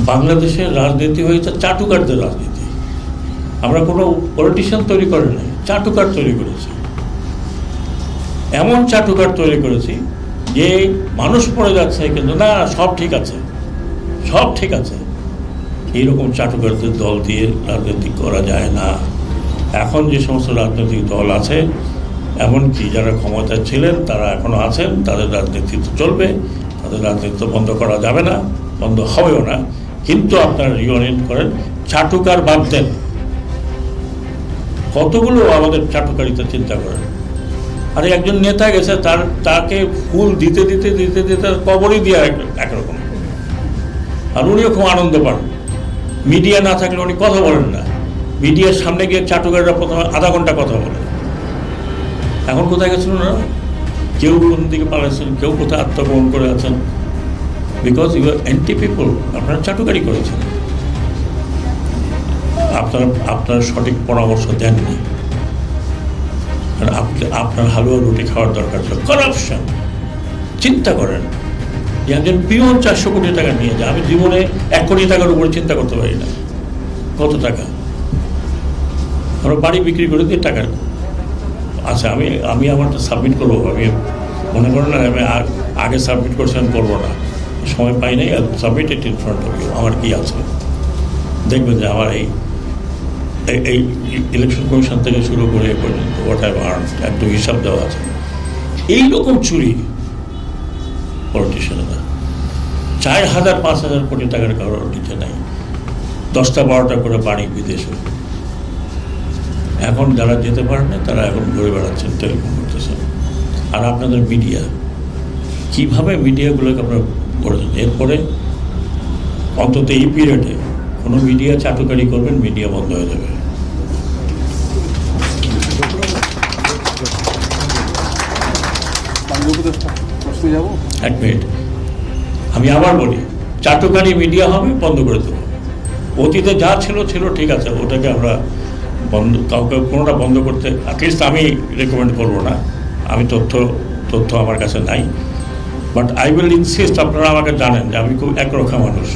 বাংলাদেশের রাজনীতি হয়েছে চাটুকারদের রাজনীতি। আমরা কোনো পলিটিশিয়ান তৈরি করে নাই, চাটুকার তৈরি করেছি। এমন চাটুকার তৈরি করেছি যে মানুষ পড়ে যাচ্ছে কিন্তু না, সব ঠিক আছে, সব ঠিক আছে। এইরকম চাটুকারদের দল দিয়ে রাজনীতি করা যায় না। এখন যে সমস্ত রাজনৈতিক দল আছে, এমনকি যারা ক্ষমতায় ছিলেন তারা এখনও আছেন, তাদের রাজনীতি তো চলবে, তাদের রাজনীতি বন্ধ করা যাবে না, বন্ধ হবেও না। কিন্তু আপনারা রিওরিয়েন্ট করেন, চাটুকার বাদ দেন। কতগুলো আমাদের চাটুকারিতা চিন্তা করেন। আর একজন নেতা গেছে, তাকে ফুল দিতে দিতে দিতে দিতে কবরই দিয়ে একরকম, আর উনিও খুব আনন্দ পান। মিডিয়া না থাকলে উনি কথা বলেন না। মিডিয়ার সামনে গিয়ে চাটুকাররা প্রথমে আধা ঘন্টা কথা বলে। এখন কোথায় গেছেন ওনারা? কেউ কোন দিকে পালাচ্ছেন, কেউ কোথায় আত্মগ্রহণ করে আছেন, because you are anti people. আপনারা চাটুকারি করেছেন, আপনারা সঠিক পরামর্শ দেননি। আপনার হালুয়া রুটি খাওয়ার দরকার ছিল। করাপশন, চিন্তা করেন যে একজন পিওন 400 কোটি টাকা নিয়ে যায়। আমি জীবনে 1 কোটি টাকার উপরে চিন্তা করতে পারি না। কত টাকা? আমরা বাড়ি বিক্রি করে দিয়ে টাকা। আচ্ছা, আমি আমারটা সাবমিট করবো। আমি মনে করেন না আমি আগে সাবমিট করছি, আমি করবো না, সময় পাই নাই। Submit it in front of you. আমার কি আছে দেখবেন যে আমার এই ইলেকশন কমিশন থেকে শুরু করে এ পর্যন্ত হোয়াট আই আর্ন একদম হিসাব দেওয়া আছে। এইরকম চুরি পলিটিশিয়ানরা 4,000-5,000 কোটি টাকার কারোর নিচে নাই। 10টা-12টা করে বাড়ি বিদেশে। এখন যারা যেতে পারেন না তারা এখন ঘুরে বেড়াচ্ছেন, টেলিফোন করতেছেন। আর আপনাদের মিডিয়া, কীভাবে মিডিয়াগুলোকে আপনারা করেছেন। এরপরে অন্তত এই পিরিয়ডে কোনো মিডিয়া চাটুকারি করবেন, মিডিয়া বন্ধ হয়ে যাবে। এক মিনিট, আমি আবার বলি, চাটুকারি মিডিয়া হবে, বন্ধ করে দেবো। অতীতে যা ছিল ঠিক আছে, ওটাকে আমরা কাউকে কোনোটা বন্ধ করতে অ্যাটলিস্ট আমি রেকমেন্ড করবো না। আমি তথ্য আমার কাছে নাই, বাট আই উইল ইনসিস্ট। আপনারা আমাকে জানেন যে আমি খুব একরক্ষা মানুষ।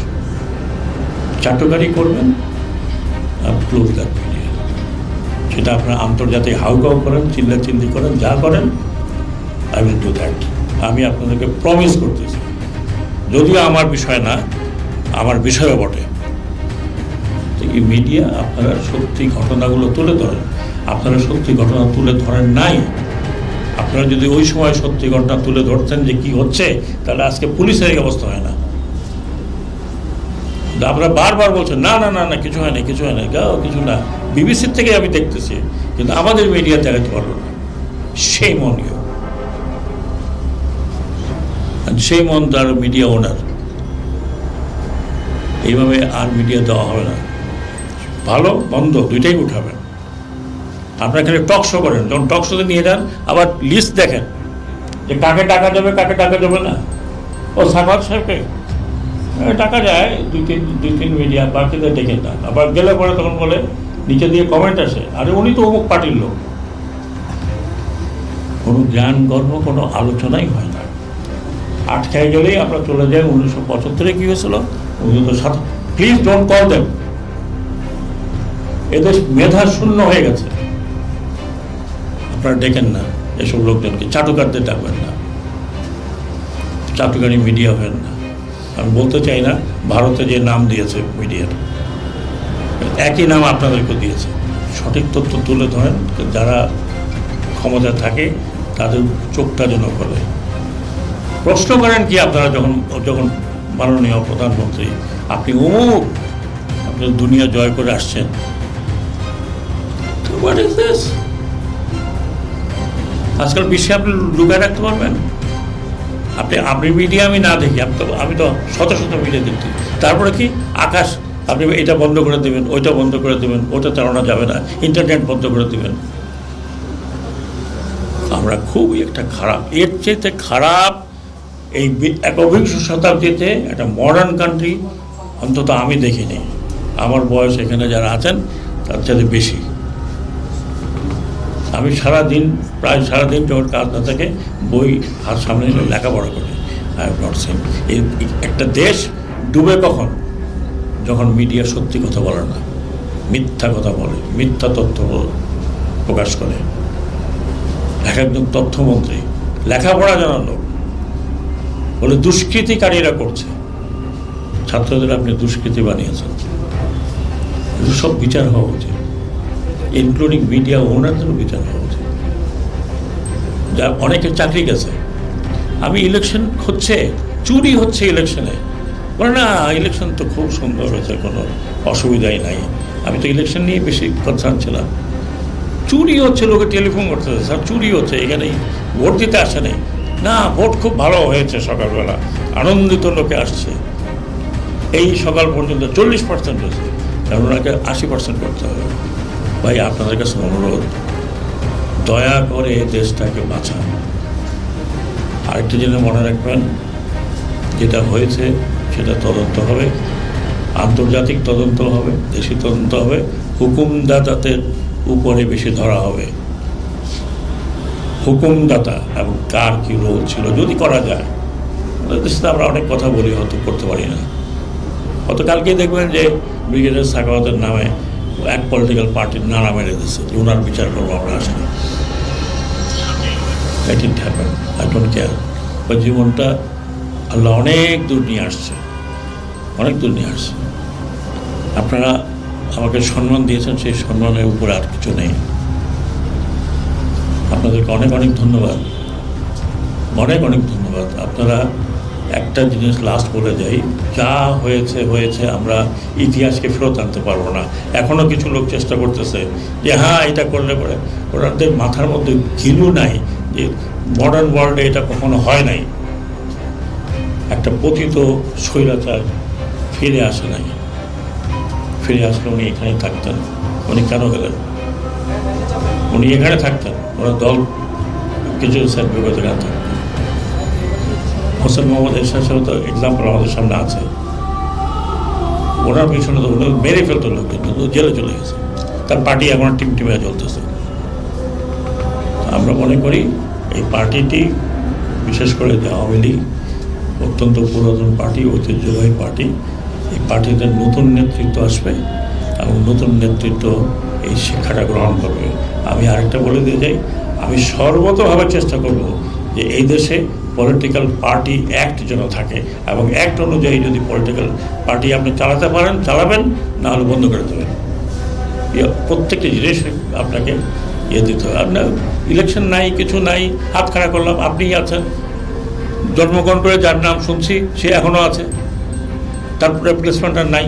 চাটুকারি করবেন, ক্লোজ দ্যাট মিডিয়া। সেটা আপনারা আন্তর্জাতিক হাউকাউ করেন, চিল্লাচিল্লি করেন, যা করেন, আই উইল ডু দ্যাট। আমি আপনাদেরকে প্রমিস করতেছি, যদিও আমার বিষয় না, আমার বিষয়ও বটে। এই মিডিয়া আপনারা সত্যি ঘটনাগুলো তুলে ধরেন। আপনারা সত্যি ঘটনা তুলে ধরেন নাই। আপনারা যদি ওই সময় সত্যি ঘটনা তুলে ধরতেন যে কি হচ্ছে, তাহলে আজকে পুলিশের এই অবস্থা হয় না। আপনারা বারবার বলছেন না না না না কিছু হয় না, কিছু হয় না, কিছু না। বিবিসির থেকে আমি দেখতেছি, কিন্তু আমাদের মিডিয়া দেখাতে পারলো না। সেই মন ইউ, সেই মন তার মিডিয়া ওনার। এইভাবে আর মিডিয়া দেওয়া হবে না। ভালো মন্দ দুইটাই উঠাবেন। আপনারা এখানে টক শো করেন, যখন টক শোতে নিয়ে যান আবার লিস্ট দেখেন যে কাকে টাকা যাবে, কাকে টাকা যাবে না। ও সাখাওয়াত সাহেবকে টাকা যায় 2-3 মিডিয়া, বাকিদের ডেকে না। আবার গেলে পরে তখন বলে, নিচে দিয়ে কমেন্ট আসে, আরে উনি তো অমুক পার্টির লোক। কোনো জ্ঞান গর্ব, কোনো আলোচনাই হয় না। আটকায় গেলেই আমরা চলে যাই 1975-এ কী হয়েছিল, 1907। Please don't call them. এদের মেধা শূন্য হয়ে গেছে। আপনারা ডেকেন না এসব লোকজনকে, চাটুকারদের ডাকবেন না, চাটুকারি মিডিয়া হবেন না। আমি বলতে চাই না ভারতে যে নাম দিয়েছে মিডিয়ার, একই নাম আপনাদেরকে দিয়েছে। সঠিক তথ্য তুলে ধরেন, যারা ক্ষমতা থাকে তাদের চোখটা যেন করে। প্রশ্ন করেন কি আপনারা যখন মাননীয় প্রধানমন্ত্রী, আপনি অমুক, আপনি দুনিয়া জয় করে আসছেন, হোয়াট ইজ দিস? আজকাল বিশ্বে আপনি লুকায় রাখতে পারবেন? আপনি মিডিয়া আমি না দেখি, আমি তো শত শত মিডিয়া দেখছি। তারপরে কি আকাশ, আপনি এটা বন্ধ করে দেবেন, ওইটা বন্ধ করে দেবেন, ওটা চালানো যাবে না, ইন্টারনেট বন্ধ করে দেবেন। আমরা খুবই একটা খারাপ, এর চেয়ে খারাপ এই 21শ শতাব্দীতে একটা মডার্ন কান্ট্রি অন্তত আমি দেখিনি। আমার বয়স এখানে যারা আছেন তার চেয়ে বেশি। আমি প্রায় সারাদিন যখন কাজ না থাকে বই হাত সামনে লেখাপড়া করি। I have not seen. একটা দেশ ডুবে কখন, যখন মিডিয়া সত্যি কথা বলে না, মিথ্যা কথা বলে, মিথ্যা তথ্য প্রকাশ করে। একজন তথ্যমন্ত্রী লেখাপড়া জানার লোক বলে দুষ্কৃতিকারীরা করছে, ছাত্রদের আপনি দুষ্কৃতি বানিয়েছেন। এগুলো সব বিচার হওয়া উচিত, ইনক্লুডিং মিডিয়া ওনারদেরও বিচার হওয়া উচিত। যা অনেকে চাকরি গেছে, আমি ইলেকশন হচ্ছে, চুরি হচ্ছে ইলেকশনে, বলে না ইলেকশন তো খুব সুন্দর হয়েছে, কোনো অসুবিধাই নাই। আমি তো ইলেকশন নিয়ে বেশি কনসার্ন ছিলাম। চুরি হচ্ছে, লোকে টেলিফোন করতেছে, স্যার চুরি হচ্ছে, এখানেই ভোট দিতে আসে নাই। না, ভোট খুব ভালো হয়েছে, সকালবেলা আনন্দিত লোকে আসছে। এই সকাল পর্যন্ত 40% হয়েছে, কারণ ওনাকে 80% করতে হবে। ভাই আপনাদের কাছে অনুরোধ, দয়া করে দেশটাকে বাঁচান। আরেকটা জিনিস মনে রাখবেন, যেটা হয়েছে সেটা তদন্ত হবে, আন্তর্জাতিক তদন্ত হবে, দেশি তদন্ত হবে, হুকুমদাতাদের উপরে বেশি ধরা হবে। হুকুমদাতা এবং কার কি রোল ছিল যদি করা যায়। দেশে আমরা অনেক কথা বলি, হয়তো করতে পারি না। গতকালকে দেখবেন যে ব্রিগেডিয়ার সাখাওয়াতের নামে এক পলিটিক্যাল পার্টির নাড়া মেরে দিচ্ছে যে ওনার বিচার করবো আমরা আসলে। I didn't happen, I don't care. ওই জীবনটা আল্লাহ অনেক দূর নিয়ে আসছে, অনেক দূর নিয়ে আসছে। আপনারা আমাকে সম্মান দিয়েছেন, সেই সম্মানের উপরে আর কিছু নেই। আপনাদেরকে অনেক অনেক ধন্যবাদ, অনেক অনেক ধন্যবাদ। আপনারা একটা জিনিস লাস্ট বলে যাই, যা হয়েছে হয়েছে, আমরা ইতিহাসকে ফেরত আনতে পারবো না। এখনও কিছু লোক চেষ্টা করতেছে যে হ্যাঁ এটা করলে পরে, ওনাদের মাথার মধ্যে ঘিলু নাই যে মডার্ন ওয়ার্ল্ডে এটা কখনো হয় নাই। একটা পতিত স্বৈরাচার ফিরে আসে নাই, ফিরে আসলে উনি এখানেই থাকতেন। উনি কেন গেলেন? উনি এখানে থাকতেন, ওনার দল কিছু সার্টিফিকেট এখানে থাকতেন। হোসেন মোহাম্মদ এরশাদ সাহেব তো এক্সাম্পল আমাদের সামনে আছে। ওনার পিছনে তো উনি মেরে ফেলতো লোক, কিন্তু জেলে চলে গেছে, তার পার্টি এখন টিমে চলতেছে। আমরা মনে করি এই পার্টিটি, বিশেষ করে যে আওয়ামী লীগ, অত্যন্ত পুরাতন পার্টি, ঐতিহ্যবাহী পার্টি। এই পার্টিতে নতুন নেতৃত্ব আসবে এবং নতুন নেতৃত্ব এই শিক্ষাটা গ্রহণ করবে। আমি আরেকটা বলে দিয়ে যাই, আমি সর্বতভাবে চেষ্টা করব যে এই দেশে পলিটিক্যাল পার্টি অ্যাক্ট যেন থাকে, এবং অ্যাক্ট অনুযায়ী যদি পলিটিক্যাল পার্টি আপনি চালাতে পারেন চালাবেন, না হলে বন্ধ করে দেবেন। প্রত্যেকটি জিনিস আপনাকে দিতে হবে। আপনার ইলেকশন নাই, কিছু নাই, হাত খাড়া করলাম, আপনিই আছেন। জন্মগ্রহণ করে যার নাম শুনছি সে এখনও আছে, তার রিপ্লেসমেন্ট আর নাই।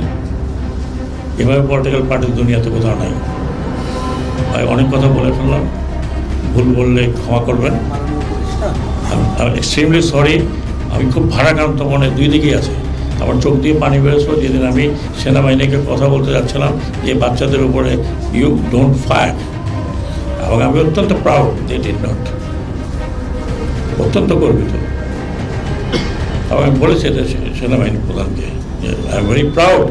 এভাবে পলিটিক্যাল পার্টির দুনিয়াতে কোথাও নাই। ভাই অনেক কথা বলে ফেললাম, ভুল বললে ক্ষমা করবেন। আমি এক্সট্রিমলি সরি। আমি খুব ভারাক্রান্ত মনে, দুই দিকেই আছে। আমার চোখ দিয়ে পানি বেরোছিল যেদিন আমি সেনাবাহিনীকে কথা বলতে যাচ্ছিলাম যে বাচ্চাদের উপরে ইউ ডোন্ট ফায়ার, এবং আমি অত্যন্ত প্রাউড দে ডিড নট, অত্যন্ত গর্বিত। এবং আমি বলেছি এটা সেনাবাহিনী প্রধানকে যে আই এম ভেরি প্রাউড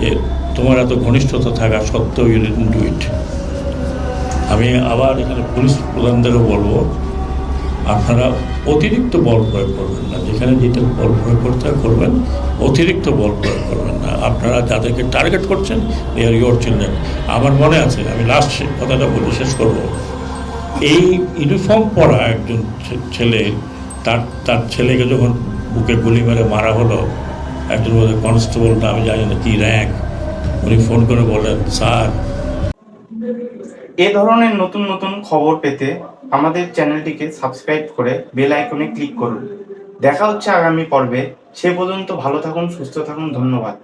যে তোমার এত ঘনিষ্ঠতা থাকা সত্ত্বেও ইউ ডিডন্ট ডু ইট। আমি আবার এখানে পুলিশ প্রধানদেরও বলবো, আপনারা অতিরিক্ত বল প্রয়োগ করবেন না। যেখানে যেটা বল প্রয়োগ করতে হয় করবেন, অতিরিক্ত বল প্রয়োগ করবেন না। আপনারা যাদেরকে টার্গেট করছেন দে আর ইয়োর চিলড্রেন। আমার মনে আছে, আমি লাস্ট কথাটা বলে শেষ করব, এই ইউনিফর্ম পরা একজন ছেলে, তার ছেলেকে যখন বুকে গুলি মেরে মারা হলো, একজন বোধহয় কনস্টেবলটা, আমি জানি না কী র্যাঙ্ক, উনি ফোন করে বললেন, স্যার। এ ধরনের নতুন নতুন খবর পেতে আমাদের চ্যানেলটিকে সাবস্ক্রাইব করে বেল আইকনে ক্লিক করুন। দেখা হচ্ছে আগামী পর্বে। সে পর্যন্ত ভালো থাকুন, সুস্থ থাকুন। ধন্যবাদ।